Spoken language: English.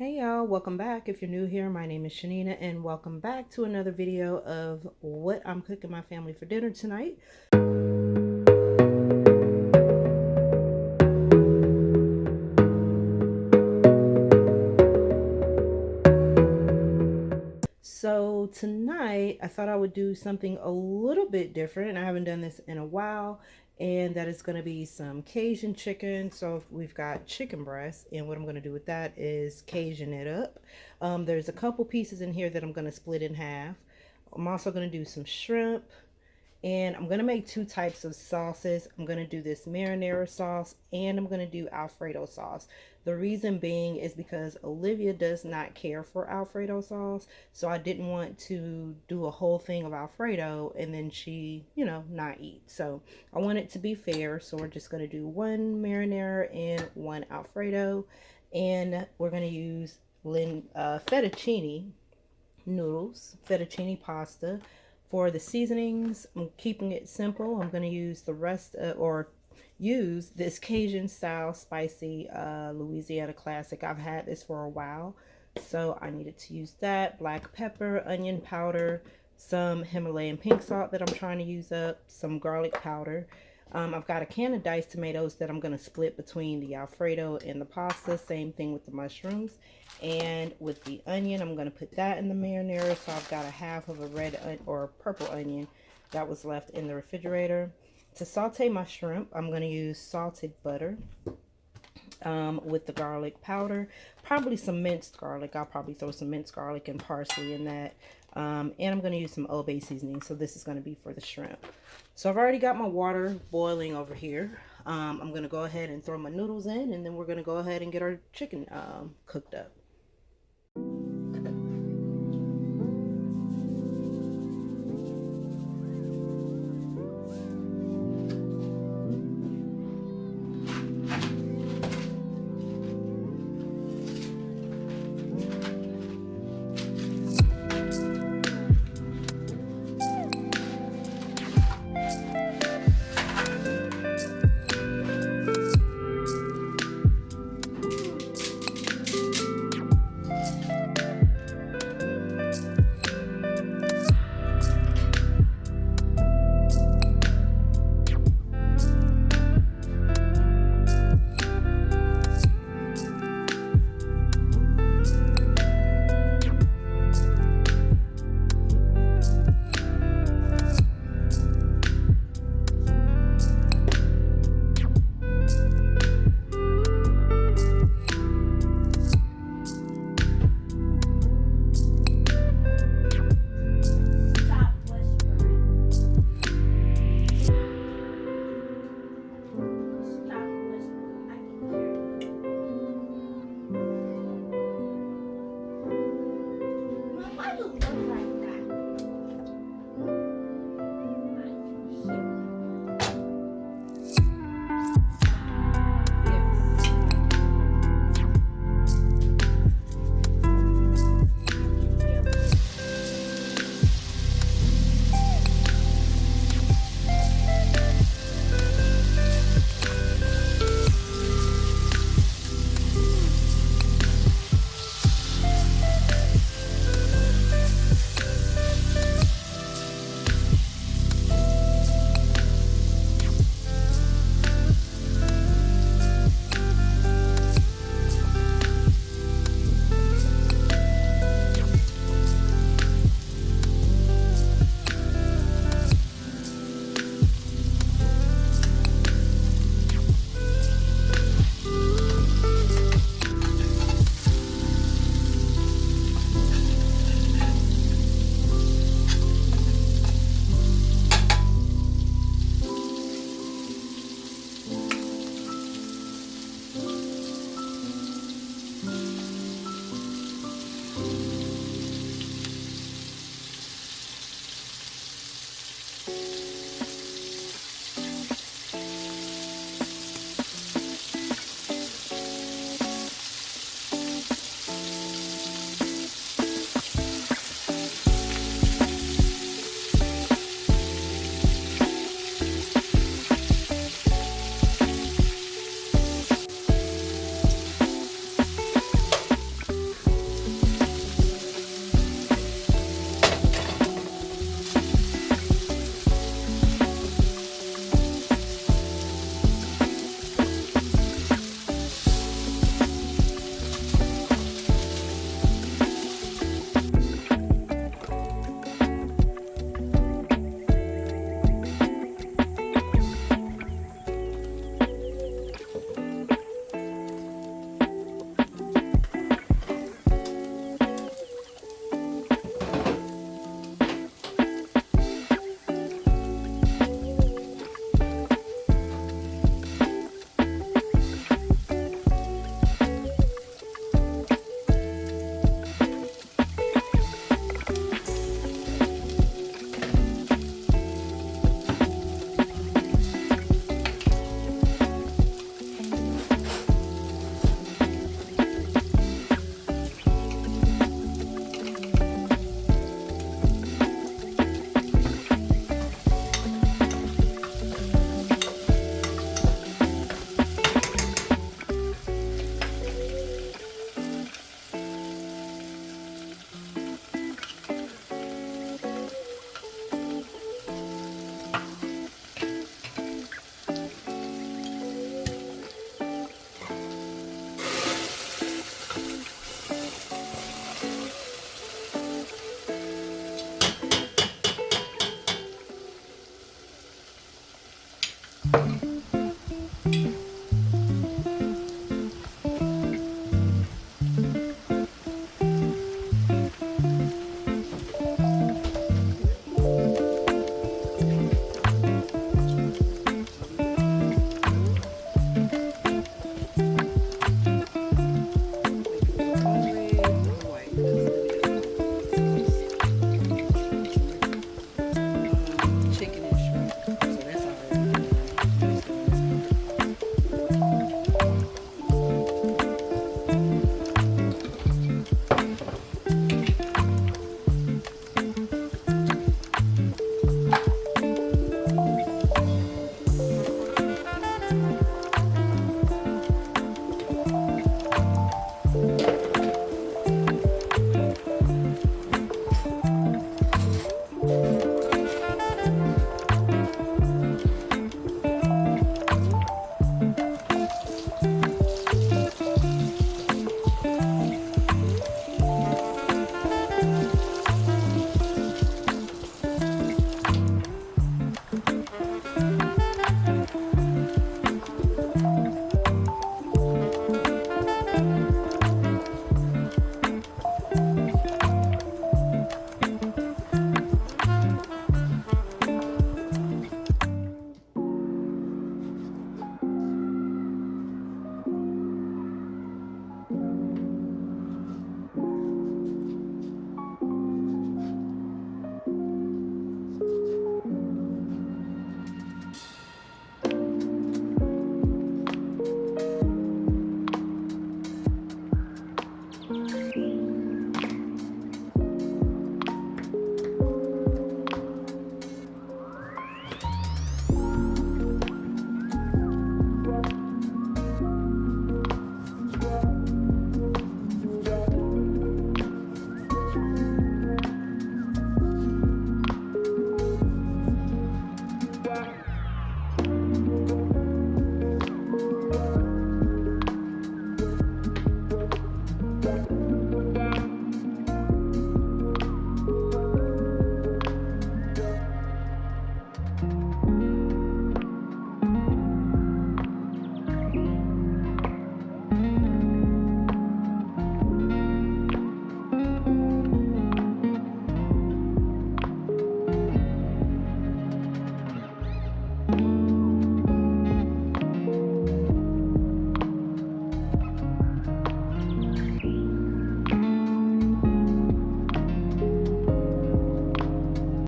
Hey y'all, welcome back. If you're new here, my name is Chanina and welcome back to another video of what I'm cooking my family for dinner tonight. So tonight I thought I would do something a little bit different. I haven't done this in a while, and that is going to be some Cajun chicken. So we've got chicken breast, and what I'm going to do with that is Cajun it up. There's a couple pieces in here that I'm going to split in half. I'm also going to do some shrimp, and I'm going to make two types of sauces. I'm going to do this marinara sauce, and I'm going to do Alfredo sauce. The reason being is because Olivia does not care for Alfredo sauce, so I didn't want to do a whole thing of Alfredo and then she, not eat. So I want it to be fair, so we're just going to do one marinara and one Alfredo, and we're going to use fettuccine noodles, fettuccine pasta. For the seasonings, I'm keeping it simple. I'm going to use the rest use this Cajun style spicy Louisiana classic. I've had this for a while, so I needed to use that. Black pepper, onion powder, some Himalayan pink salt that I'm trying to use up, some garlic powder. I've got a can of diced tomatoes that I'm going to split between the Alfredo and the pasta. Same thing with the mushrooms. And with the onion, I'm going to put that in the marinara. So I've got a half of a red or purple onion that was left in the refrigerator. To saute my shrimp, I'm going to use salted butter with the garlic powder. Probably some minced garlic. I'll probably throw some minced garlic and parsley in that. And I'm going to use some Old Bay seasoning. So this is going to be for the shrimp. So I've already got my water boiling over here. I'm going to go ahead and throw my noodles in, and then we're going to go ahead and get our chicken cooked up.